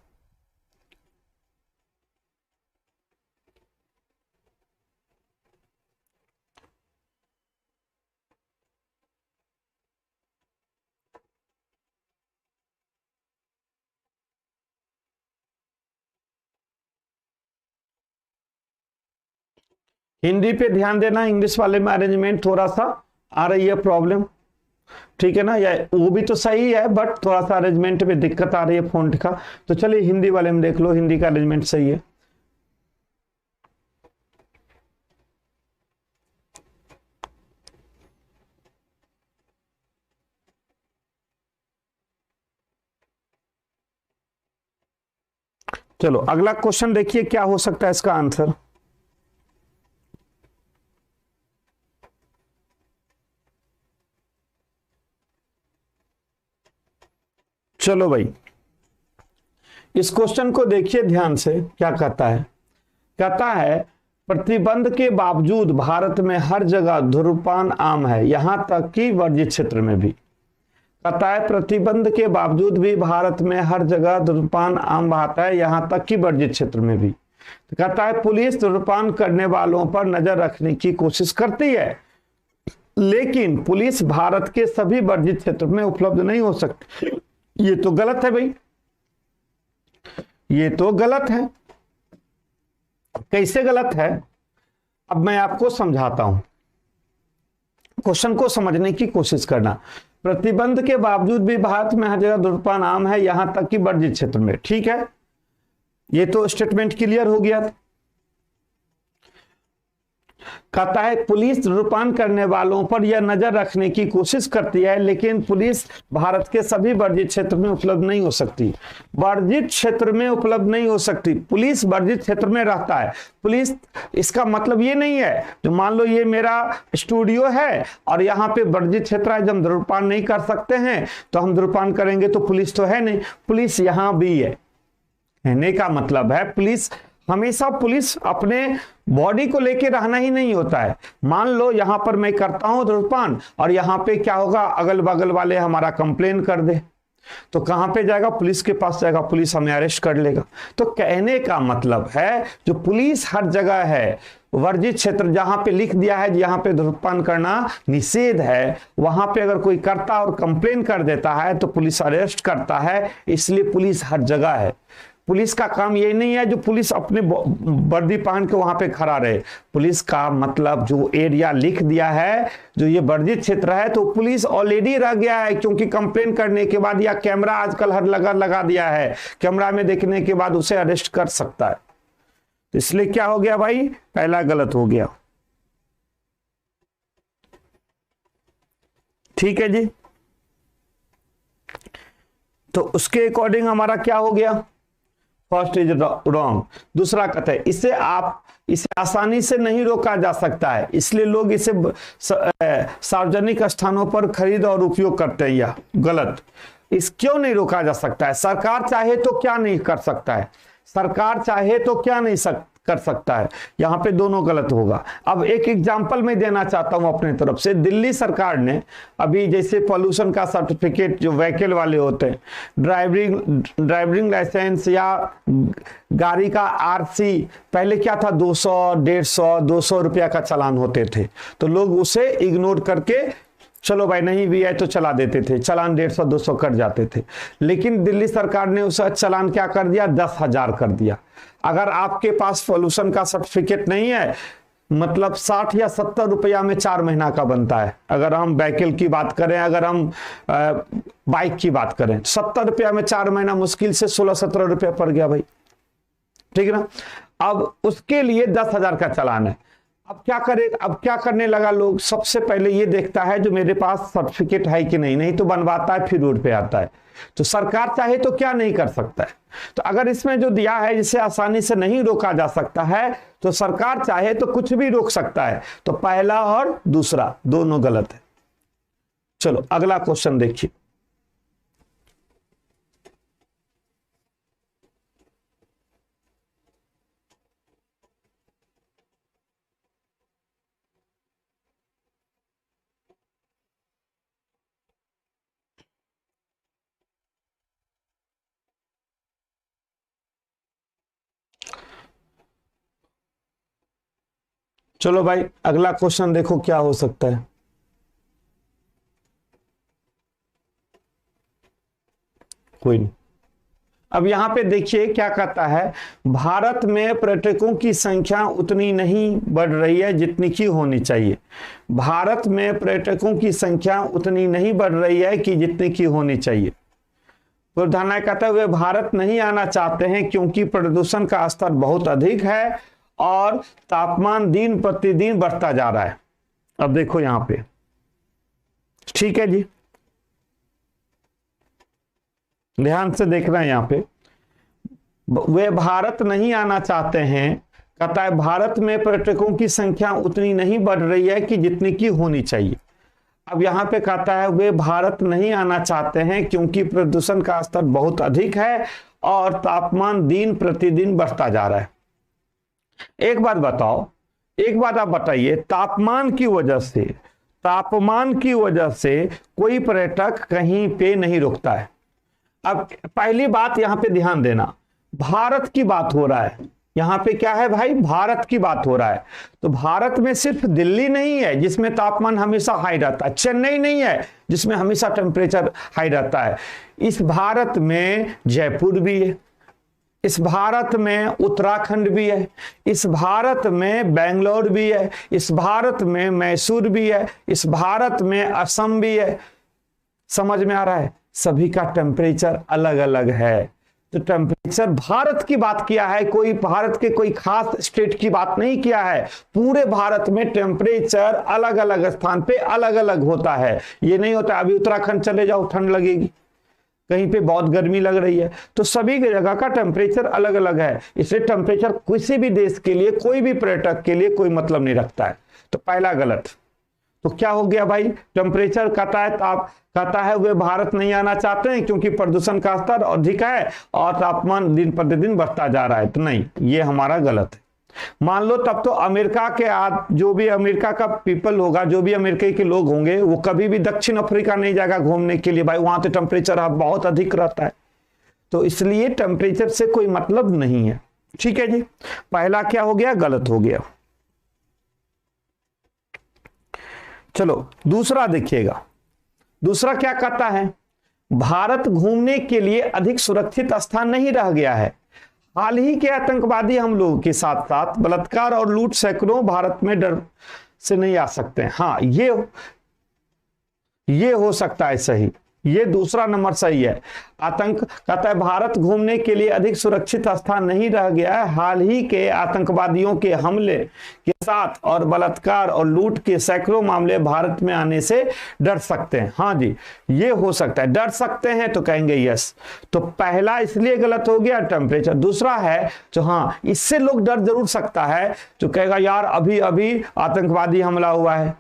हिंदी पे ध्यान देना, इंग्लिश वाले में अरेंजमेंट थोड़ा सा आ रही है प्रॉब्लम, ठीक है ना। या वो भी तो सही है बट थोड़ा सा अरेंजमेंट में दिक्कत आ रही है फॉन्ट का। तो चलिए हिंदी वाले में देख लो, हिंदी का अरेंजमेंट सही है। चलो अगला क्वेश्चन देखिए क्या हो सकता है इसका आंसर। चलो भाई इस क्वेश्चन को देखिए ध्यान से, क्या कहता है? कहता है प्रतिबंध के बावजूद भारत में हर जगह धूम्रपान आम है, यहां तक कि वर्जित क्षेत्र में भी। कहता है प्रतिबंध के बावजूद भी भारत में हर जगह धूम्रपान आम बहाता है, यहां तक कि वर्जित क्षेत्र में भी। तो कहता है पुलिस धूम्रपान करने वालों पर नजर रखने की कोशिश करती है, लेकिन पुलिस भारत के सभी वर्जित क्षेत्र में उपलब्ध नहीं हो सकती। ये तो गलत है भाई, ये तो गलत है। कैसे गलत है, अब मैं आपको समझाता हूं। क्वेश्चन को समझने की कोशिश करना। प्रतिबंध के बावजूद भी भारत में हर जगह धूम्रपान आम है, यहां तक कि वर्जित क्षेत्र में। ठीक है, ये तो स्टेटमेंट क्लियर हो गया। कहता है पुलिस धूम्रपान करने वालों पर यह नजर रखने की कोशिश करती है, लेकिन पुलिस भारत के सभी वर्जित क्षेत्र में उपलब्ध नहीं हो सकती। वर्जित क्षेत्र में उपलब्ध नहीं हो सकती, पुलिस वर्जित क्षेत्र में रहता है। पुलिस, इसका मतलब ये नहीं है जो मान लो ये मेरा स्टूडियो है और यहाँ पे वर्जित क्षेत्र है, जब हम धूम्रपान नहीं कर सकते हैं तो हम धूम्रपान करेंगे तो पुलिस तो है नहीं, पुलिस यहाँ भी है। कहने का मतलब है पुलिस हमेशा, पुलिस अपने बॉडी को लेके रहना ही नहीं होता है। मान लो यहां पर मैं करता हूं धूम्रपान और यहां पे क्या होगा, अगल बगल वाले हमारा कंप्लेन कर दे तो कहां पे जाएगा, पुलिस के पास जाएगा, पुलिस हमें अरेस्ट कर लेगा। तो कहने का मतलब है जो पुलिस हर जगह है, वर्जित क्षेत्र जहां पे लिख दिया है यहां पे धूम्रपान करना निषेध है, वहां पे अगर कोई करता और कंप्लेन कर देता है तो पुलिस अरेस्ट करता है। इसलिए पुलिस हर जगह है। पुलिस का काम ये नहीं है जो पुलिस अपने वर्दी पहन के वहां पे खड़ा रहे। पुलिस का मतलब जो एरिया लिख दिया है, जो ये वर्जित क्षेत्र है, तो पुलिस ऑलरेडी रह गया है, क्योंकि कंप्लेन करने के बाद या कैमरा आजकल हर लगा दिया है, कैमरा में देखने के बाद उसे अरेस्ट कर सकता है। इसलिए क्या हो गया भाई, पहला गलत हो गया। ठीक है जी, तो उसके अकॉर्डिंग हमारा क्या हो गया, फर्स्ट इज रॉन्ग। दूसरा कहता है इसे आसानी से नहीं रोका जा सकता है, इसलिए लोग इसे सार्वजनिक स्थानों पर खरीद और उपयोग करते हैं। यह गलत। इस क्यों नहीं रोका जा सकता है, सरकार चाहे तो क्या नहीं कर सकता है, सरकार चाहे तो क्या नहीं कर सकता है, यहां पे दोनों गलत होगा। अब एक एग्जांपल मैं देना चाहता हूं अपने तरफ से। दिल्ली सरकार ने अभी जैसे पॉल्यूशन का सर्टिफिकेट जो व्हीकल वाले होते हैं, ड्राइविंग लाइसेंस या गाड़ी का आरसी, पहले क्या था 200, 150, 200 रुपया का चालान होते थे, तो लोग उसे इग्नोर करके चलो भाई नहीं भी है तो चला देते थे, चालान 150, 200 कट जाते थे। लेकिन दिल्ली सरकार ने उस चालान क्या कर दिया, 10,000 कर दिया। अगर आपके पास पॉल्यूशन का सर्टिफिकेट नहीं है, मतलब 60 या 70 रुपया में 4 महीना का बनता है। अगर हम व्हीकल की बात करें, अगर हम बाइक की बात करें, 70 रुपया में 4 महीना, मुश्किल से 16-17 रुपया पड़ गया भाई, ठीक है ना। अब उसके लिए 10,000 का चालान है। अब क्या करे, अब क्या करने लगा लोग, सबसे पहले ये देखता है जो मेरे पास सर्टिफिकेट है कि नहीं, नहीं तो बनवाता है फिर रोड पे आता है। तो सरकार चाहे तो क्या नहीं कर सकता है। तो अगर इसमें जो दिया है जिसे आसानी से नहीं रोका जा सकता है, तो सरकार चाहे तो कुछ भी रोक सकता है। तो पहला और दूसरा दोनों गलत है। चलो अगला क्वेश्चन देखिए। चलो भाई अगला क्वेश्चन देखो क्या हो सकता है। कोई नहीं। अब यहां पे देखिए क्या कहता है, भारत में पर्यटकों की संख्या उतनी नहीं बढ़ रही है जितनी की होनी चाहिए। भारत में पर्यटकों की संख्या उतनी नहीं बढ़ रही है कि जितनी की होनी चाहिए। प्रधानायक कहता है वे भारत नहीं आना चाहते हैं क्योंकि प्रदूषण का स्तर बहुत अधिक है और तापमान दिन प्रतिदिन बढ़ता जा रहा है। अब देखो यहां पे, ठीक है जी, ध्यान से देख रहे हैं यहां पे, वे भारत नहीं आना चाहते हैं। कहता है भारत में पर्यटकों की संख्या उतनी नहीं बढ़ रही है कि जितनी की होनी चाहिए। अब यहां पे कहता है वे भारत नहीं आना चाहते हैं क्योंकि प्रदूषण का स्तर बहुत अधिक है और तापमान दिन प्रतिदिन बढ़ता जा रहा है। एक बात बताओ, एक बात आप बताइए, तापमान की वजह से कोई पर्यटक कहीं पे नहीं रुकता है। अब पहली बात यहां पे ध्यान देना, भारत की बात हो रहा है, यहाँ पे क्या है भाई, भारत की बात हो रहा है। तो भारत में सिर्फ दिल्ली नहीं है जिसमें तापमान हमेशा हाई रहता है, चेन्नई नहीं है जिसमें हमेशा टेम्परेचर हाई रहता है। इस भारत में जयपुर भी है, इस भारत में उत्तराखंड भी है, इस भारत में बेंगलोर भी है, इस भारत में मैसूर भी है, इस भारत में असम भी है। समझ में आ रहा है, सभी का टेम्परेचर अलग अलग है। तो टेम्परेचर भारत की बात किया है, कोई भारत के कोई खास स्टेट की बात नहीं किया है। पूरे भारत में टेम्परेचर अलग अलग स्थान पे अलग अलग होता है। ये नहीं होता अभी उत्तराखंड चले जाओ ठंड लगेगी, कहीं पे बहुत गर्मी लग रही है। तो सभी जगह का टेम्परेचर अलग अलग है, इसलिए टेम्परेचर किसी भी देश के लिए, कोई भी पर्यटक के लिए कोई मतलब नहीं रखता है। तो पहला गलत। तो क्या हो गया भाई, टेम्परेचर कहता है वे भारत नहीं आना चाहते हैं क्योंकि प्रदूषण का स्तर अधिक है और तापमान दिन प्रतिदिन बढ़ता जा रहा है। तो नहीं, ये हमारा गलत है। मान लो तब तो अमेरिका के जो भी अमेरिका का पीपल होगा, जो भी अमेरिका के लोग होंगे, वो कभी भी दक्षिण अफ्रीका नहीं जाएगा घूमने के लिए भाई, वहां तो टेम्परेचर बहुत अधिक रहता है। तो इसलिए टेम्परेचर से कोई मतलब नहीं है। ठीक है जी, पहला क्या हो गया, गलत हो गया। चलो दूसरा देखिएगा, दूसरा क्या कहता है, भारत घूमने के लिए अधिक सुरक्षित स्थान नहीं रह गया है। हाल ही के आतंकवादी हमलों के साथ साथ बलात्कार और लूट सैकड़ों भारत में डर से नहीं आ सकते हैं। हाँ, ये हो सकता है सही, ये दूसरा नंबर सही है। आतंक कहता है भारत घूमने के लिए अधिक सुरक्षित स्थान नहीं रह गया है। हाल ही के आतंकवादियों के हमले के साथ और बलात्कार और लूट के सैकड़ों मामले भारत में आने से डर सकते हैं। हाँ जी, ये हो सकता है, डर सकते हैं तो कहेंगे यस। तो पहला इसलिए गलत हो गया टेम्परेचर। दूसरा है जो हाँ, इससे लोग डर जरूर सकता है, जो कहेगा यार अभी अभी आतंकवादी हमला हुआ है,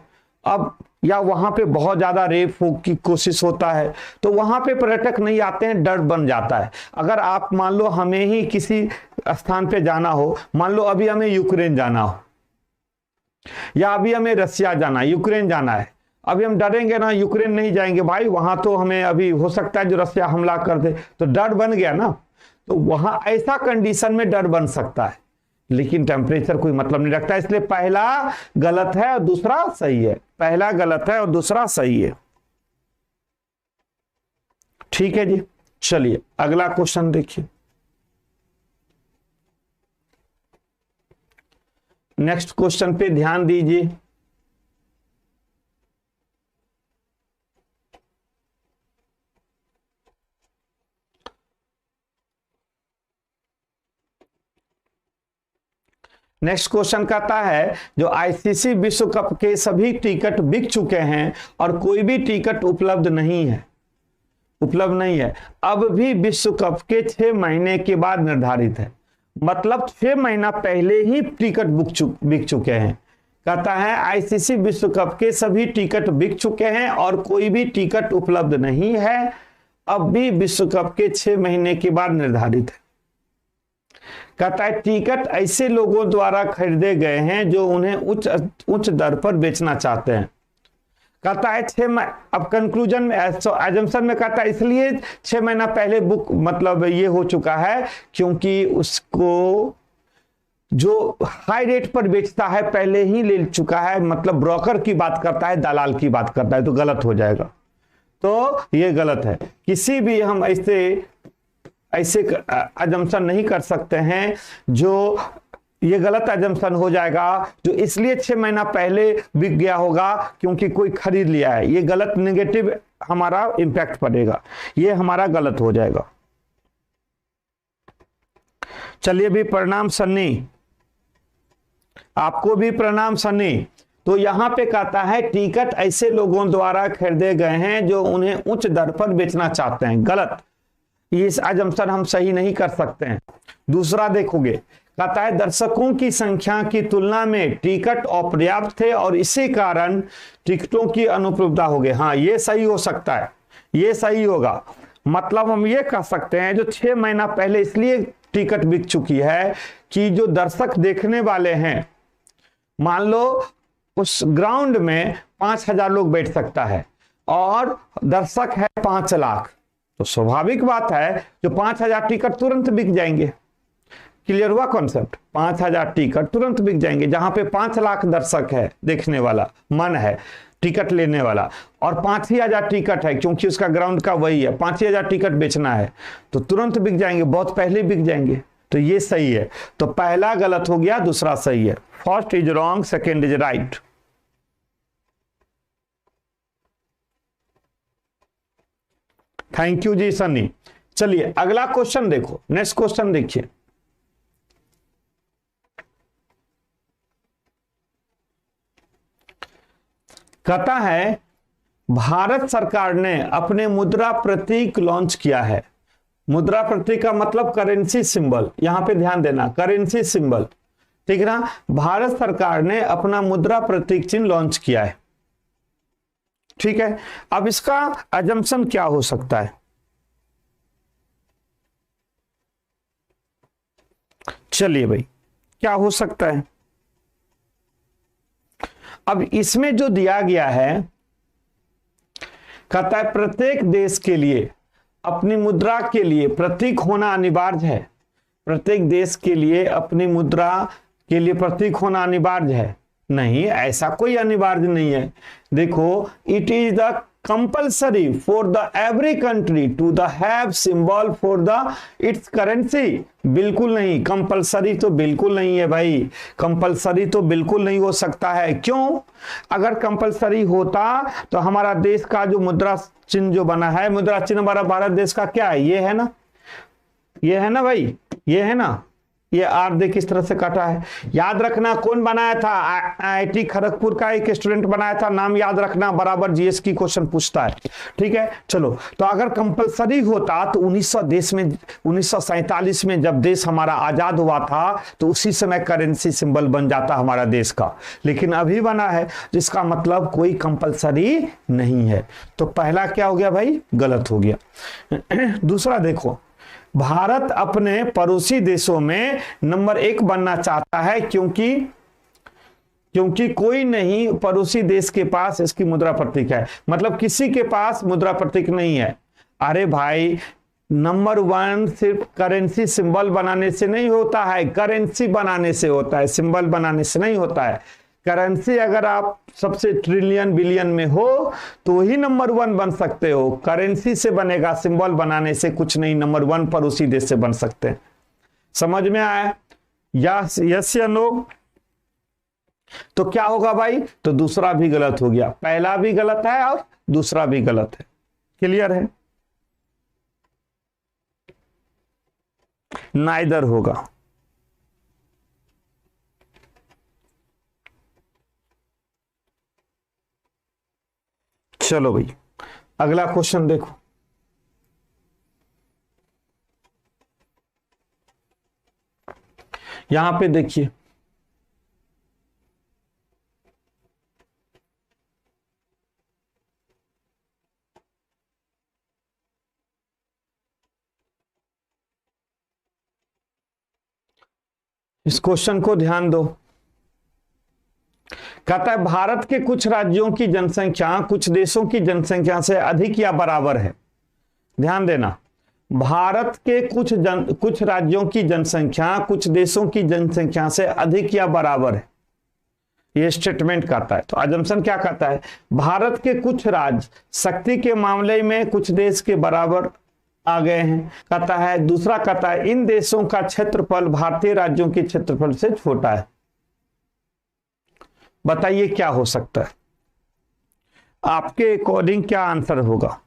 अब या वहां पे बहुत ज्यादा रेप की कोशिश होता है, तो वहां पे पर्यटक नहीं आते हैं, डर बन जाता है। अगर आप मान लो हमें ही किसी स्थान पे जाना हो, मान लो अभी हमें यूक्रेन जाना हो या अभी हमें रसिया जाना है, यूक्रेन जाना है, अभी हम डरेंगे ना, यूक्रेन नहीं जाएंगे भाई, वहां तो हमें अभी हो सकता है जो रसिया हमला कर दे, तो डर बन गया ना। तो वहां ऐसा कंडीशन में डर बन सकता है, लेकिन टेम्परेचर कोई मतलब नहीं रखता। इसलिए पहला गलत है और दूसरा सही है। पहला गलत है और दूसरा सही है। ठीक है जी, चलिए अगला क्वेश्चन देखिए। नेक्स्ट क्वेश्चन पे ध्यान दीजिए। नेक्स्ट क्वेश्चन कहता है जो आईसीसी विश्व कप के सभी टिकट बिक चुके हैं और कोई भी टिकट उपलब्ध नहीं है, अब भी विश्व कप के 6 महीने के बाद निर्धारित है। मतलब 6 महीना पहले ही टिकट बिक चुके हैं। कहता है आईसीसी विश्व कप के सभी टिकट बिक चुके हैं और कोई भी टिकट उपलब्ध नहीं है, अब भी विश्व कप के 6 महीने के बाद निर्धारित है। कहता है टिकट ऐसे लोगों द्वारा खरीदे गए हैं जो उन्हें उच्च दर पर बेचना चाहते हैं। कहता है 6 अब कंक्लूजन में एजम्पशन में कहता है इसलिए 6 महीना पहले बुक मतलब ये हो चुका है क्योंकि उसको जो हाई रेट पर बेचता है पहले ही ले चुका है, मतलब ब्रोकर की बात करता है, दलाल की बात करता है, तो गलत हो जाएगा। तो ये गलत है, किसी भी हम ऐसे अजम्पशन नहीं कर सकते हैं, जो ये गलत अजम्पशन हो जाएगा जो इसलिए 6 महीना पहले बिक गया होगा क्योंकि कोई खरीद लिया है। ये गलत नेगेटिव हमारा इंपैक्ट पड़ेगा, ये हमारा गलत हो जाएगा। चलिए भी प्रणाम सन्नी, आपको भी प्रणाम सन्नी। तो यहां पे कहता है टिकट ऐसे लोगों द्वारा खरीदे गए हैं जो उन्हें उच्च दर पर बेचना चाहते हैं। गलत, इस अजम्पशन हम सही नहीं कर सकते हैं। दूसरा देखोगे, कहता है दर्शकों की संख्या की तुलना में टिकट अपर्याप्त थे और इसी कारण टिकटों की अनुपलब्धता हो गई। हाँ, ये सही हो सकता है, ये सही होगा। मतलब हम ये कह सकते हैं जो 6 महीना पहले इसलिए टिकट बिक चुकी है कि जो दर्शक देखने वाले हैं, मान लो उस ग्राउंड में 5000 लोग बैठ सकता है और दर्शक है 5 लाख, तो स्वाभाविक बात है जो 5000 टिकट तुरंत बिक जाएंगे। क्लियर हुआ कॉन्सेप्ट? 5,000 टिकट तुरंत बिक जाएंगे। जहां पे 5 लाख दर्शक है, देखने वाला मन है टिकट लेने वाला, और 5 ही हजार टिकट है, क्योंकि उसका ग्राउंड का वही है, 5 ही हजार टिकट बेचना है, तो तुरंत बिक जाएंगे, बहुत पहले बिक जाएंगे। तो ये सही है। तो पहला गलत हो गया, दूसरा सही है। First is wrong, second is right. Thank you ji Sunny. चलिए अगला क्वेश्चन देखो, नेक्स्ट क्वेश्चन देखिए। कहता है भारत सरकार ने अपने मुद्रा प्रतीक लॉन्च किया है। मुद्रा प्रतीक का मतलब करेंसी सिंबल, यहां पे ध्यान देना, करेंसी सिंबल, ठीक है ना। भारत सरकार ने अपना मुद्रा प्रतीक चिन्ह लॉन्च किया है, ठीक है। अब इसका अजम्पशन क्या हो सकता है? चलिए भाई, क्या हो सकता है? अब इसमें जो दिया गया है, कहता है प्रत्येक देश के लिए अपनी मुद्रा के लिए प्रतीक होना अनिवार्य है। प्रत्येक देश के लिए अपनी मुद्रा के लिए प्रतीक होना अनिवार्य है। नहीं, ऐसा कोई अनिवार्य नहीं है। देखो, it is the compulsory for the every country to the have symbol for the its currency. बिल्कुल नहीं, कंपल्सरी तो बिल्कुल नहीं है भाई, कंपल्सरी तो बिल्कुल नहीं हो सकता है। क्यों? अगर कंपल्सरी होता तो हमारा देश का जो मुद्रा चिन्ह जो बना है, मुद्रा चिन्ह हमारा भारत देश का क्या है? ये है ना, ये है ना भाई, ये है ना, ये आर देख किस तरह से काटा है। याद रखना कौन बनाया था? आईआईटी खड़गपुर का एक स्टूडेंट बनाया था, नाम याद रखना, बराबर जीएस की क्वेश्चन पूछता है, ठीक है। चलो, तो अगर कंपलसरी होता तो 1947 में जब देश हमारा आजाद हुआ था तो उसी समय करेंसी सिंबल बन जाता हमारा देश का, लेकिन अभी बना है, जिसका मतलब कोई कंपलसरी नहीं है। तो पहला क्या हो गया भाई? गलत हो गया। दूसरा देखो, भारत अपने पड़ोसी देशों में नंबर 1 बनना चाहता है, क्योंकि कोई नहीं पड़ोसी देश के पास इसकी मुद्रा प्रतीक है, मतलब किसी के पास मुद्रा प्रतीक नहीं है। अरे भाई, नंबर 1 सिर्फ करेंसी सिंबल बनाने से नहीं होता है, करेंसी बनाने से होता है, सिंबल बनाने से नहीं होता है। करेंसी अगर आप सबसे ट्रिलियन बिलियन में हो तो ही नंबर 1 बन सकते हो, करेंसी से बनेगा, सिंबल बनाने से कुछ नहीं, नंबर 1 पड़ोसी देश से बन सकते हैं। समझ में आया? यस या नो? तो क्या होगा भाई? तो दूसरा भी गलत हो गया, पहला भी गलत है और दूसरा भी गलत है। क्लियर है? नाइदर होगा। चलो भाई, अगला क्वेश्चन देखो। यहां पे देखिए, इस क्वेश्चन को ध्यान दो। कहता है भारत के कुछ राज्यों की जनसंख्या कुछ देशों की जनसंख्या से अधिक या बराबर है। ध्यान देना, भारत के कुछ राज्यों की जनसंख्या कुछ देशों की जनसंख्या से अधिक या बराबर है, ये स्टेटमेंट कहता है। तो अजम्पशन क्या कहता है? भारत के कुछ राज्य शक्ति के मामले में कुछ देश के बराबर आ गए हैं, कहता है। दूसरा कहता है इन देशों का क्षेत्रफल भारतीय राज्यों के क्षेत्रफल से छोटा है। बताइए क्या हो सकता है? आपके अकॉर्डिंग क्या आंसर होगा?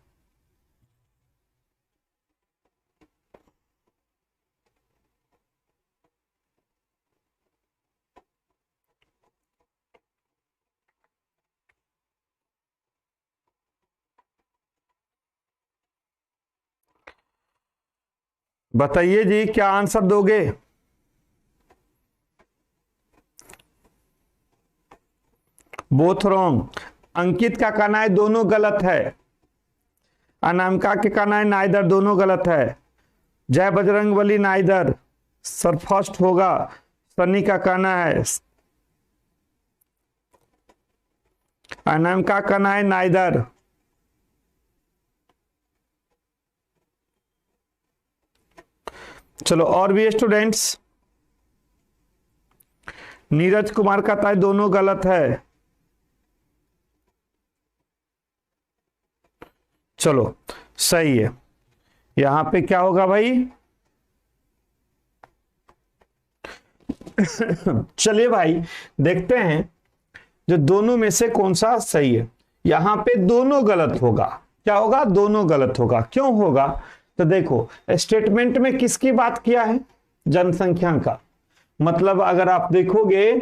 बताइए जी, क्या आंसर दोगे? Both wrong. अंकित का कहना है दोनों गलत है, अनामिका के कहना है नाइदर, दोनों गलत है। जय बजरंगबली नाइदर, सर फर्स्ट होगा। सनी का कहना है, अनामिका का कहना है नाइदर। चलो और भी स्टूडेंट्स, नीरज कुमार कहता है दोनों गलत है। चलो सही है। यहां पे क्या होगा भाई? चलिए भाई देखते हैं जो दोनों में से कौन सा सही है। यहां पे दोनों गलत होगा। क्या होगा? दोनों गलत होगा। क्यों होगा? तो देखो स्टेटमेंट में किसकी बात किया है? जनसंख्या का। मतलब अगर आप देखोगे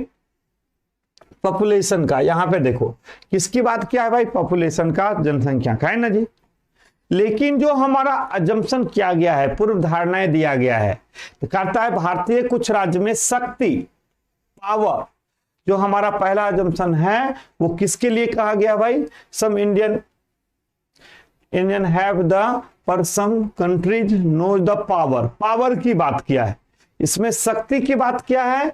पॉपुलेशन का, यहां पे देखो किसकी बात किया है भाई? पॉपुलेशन का, जनसंख्या का, है ना जी। लेकिन जो हमारा अजम्पशन किया गया है, पूर्व धारणाएं दिया गया है, तो कहता है भारतीय कुछ राज्य में शक्ति, पावर, जो हमारा पहला अजम्पशन है वो किसके लिए कहा गया भाई? Some Indian have the per some countries no the power. Power की बात किया है, इसमें शक्ति की बात किया है,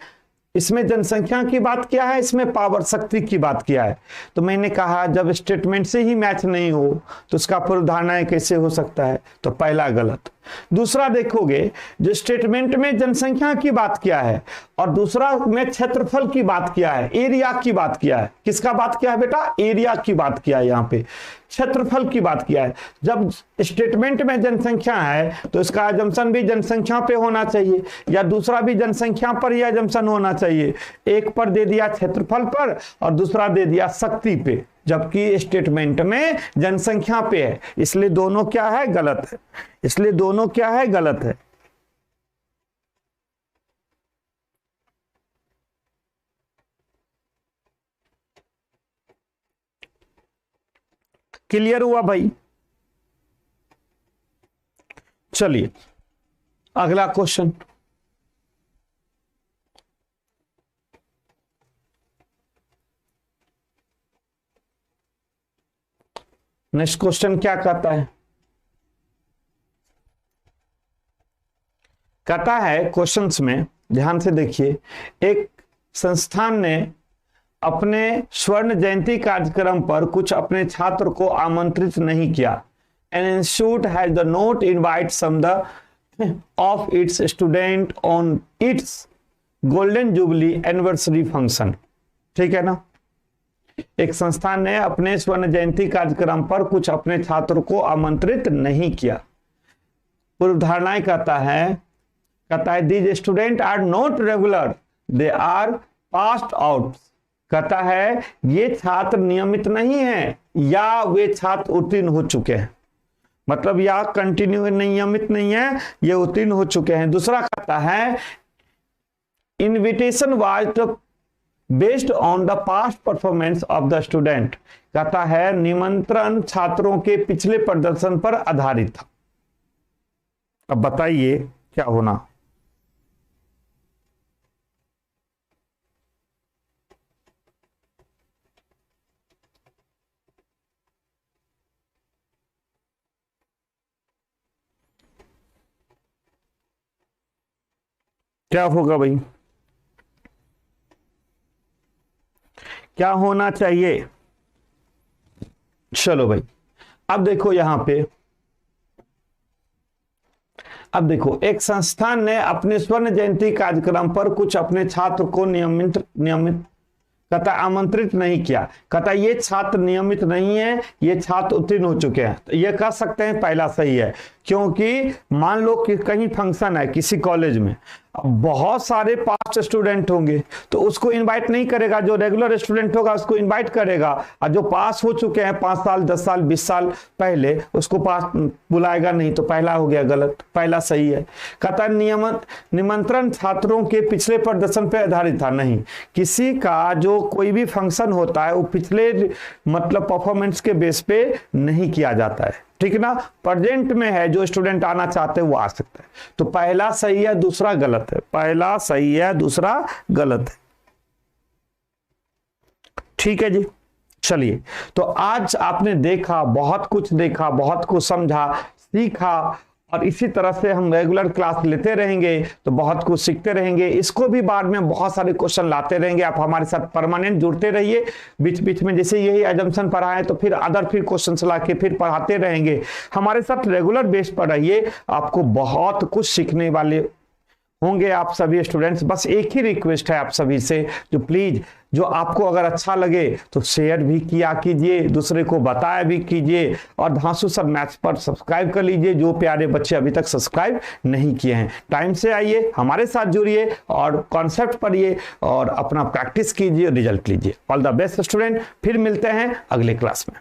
इसमें जनसंख्या की बात किया है, इसमें पावर, शक्ति की बात किया है। तो मैंने कहा जब स्टेटमेंट से ही मैच नहीं हो तो उसका पूर्व धारणाएं कैसे हो सकता है? तो पहला गलत। दूसरा देखोगे जो स्टेटमेंट में जनसंख्या की बात किया है और दूसरा में क्षेत्रफल की बात किया है, एरिया की बात किया है। किसका बात किया है बेटा? एरिया की बात किया है, यहां पे क्षेत्रफल की बात किया है। जब स्टेटमेंट में जनसंख्या है तो इसका अजम्पशन भी जनसंख्या पे होना चाहिए, या दूसरा भी जनसंख्या पर ही अजम्पशन होना चाहिए। एक पर दे दिया क्षेत्रफल पर और दूसरा दे दिया शक्ति पे, जबकि स्टेटमेंट में जनसंख्या पे है। इसलिए दोनों क्या है? गलत है। इसलिए दोनों क्या है? गलत है। क्लियर हुआ भाई? चलिए अगला क्वेश्चन। नेक्स्ट क्वेश्चन क्या कहता है? कहता है क्वेश्चंस में ध्यान से देखिए, एक संस्थान ने अपने स्वर्ण जयंती कार्यक्रम पर कुछ अपने छात्र को आमंत्रित नहीं किया। An institute has the not invite some the of its student on its golden jubilee anniversary function. ठीक है ना? एक संस्थान ने अपने स्वर्ण जयंती कार्यक्रम पर कुछ अपने छात्रों को आमंत्रित नहीं किया। पूर्व धारणाएं कहता है these student are not regular, they are passed out. कहता है ये छात्र नियमित नहीं है या वे छात्र उत्तीर्ण हो चुके हैं। मतलब या कंटिन्यू नियमित नहीं है, ये उत्तीर्ण हो चुके हैं। दूसरा कहता है invitation was based on the past performance of the student. कहता है निमंत्रण छात्रों के पिछले प्रदर्शन पर आधारित था। अब बताइए क्या होना? क्या होगा भाई? क्या होना चाहिए? चलो भाई अब देखो यहां पे, अब देखो एक संस्थान ने अपने स्वर्ण जयंती कार्यक्रम पर कुछ अपने छात्र को नियमित कहता आमंत्रित नहीं किया। कहता ये छात्र नियमित नहीं है, ये छात्र उत्तीर्ण हो चुके हैं। तो ये कह सकते हैं पहला सही है, क्योंकि मान लो कि कहीं फंक्शन है किसी कॉलेज में, बहुत सारे पास्ट स्टूडेंट होंगे तो उसको इनवाइट नहीं करेगा। जो रेगुलर स्टूडेंट होगा उसको इनवाइट करेगा, और जो पास हो चुके हैं 5 साल 10 साल 20 साल पहले उसको पास बुलाएगा नहीं। तो पहला हो गया गलत, पहला सही है। कहता निमंत्रण छात्रों के पिछले प्रदर्शन पर आधारित था। नहीं, किसी का जो कोई भी फंक्शन होता है वो पिछले मतलब परफॉर्मेंस के बेस पे नहीं किया जाता है। ठीक ना? प्रेजेंट में है, जो स्टूडेंट आना चाहते हैं वो आ सकता है। तो पहला सही है, दूसरा गलत है। पहला सही है, दूसरा गलत है। ठीक है जी। चलिए तो आज आपने देखा, बहुत कुछ देखा, बहुत कुछ समझा, सीखा, और इसी तरह से हम रेगुलर क्लास लेते रहेंगे तो बहुत कुछ सीखते रहेंगे। इसको भी बाद में बहुत सारे क्वेश्चन लाते रहेंगे। आप हमारे साथ परमानेंट जुड़ते रहिए। बीच बीच में जैसे यही एजम्पशन पढ़ाए तो फिर अदर फिर क्वेश्चन ला के फिर पढ़ाते रहेंगे। हमारे साथ रेगुलर बेस पर रहिए, आपको बहुत कुछ सीखने वाले होंगे आप सभी स्टूडेंट्स। बस एक ही रिक्वेस्ट है आप सभी से, जो प्लीज जो आपको अगर अच्छा लगे तो शेयर भी किया कीजिए, दूसरे को बताया भी कीजिए, और धांसू सर मैथ्स पर सब्सक्राइब कर लीजिए जो प्यारे बच्चे अभी तक सब्सक्राइब नहीं किए हैं। टाइम से आइए, हमारे साथ जुड़िए और कॉन्सेप्ट पढ़िए और अपना प्रैक्टिस कीजिए, रिजल्ट लीजिए। ऑल द बेस्ट स्टूडेंट, फिर मिलते हैं अगले क्लास में।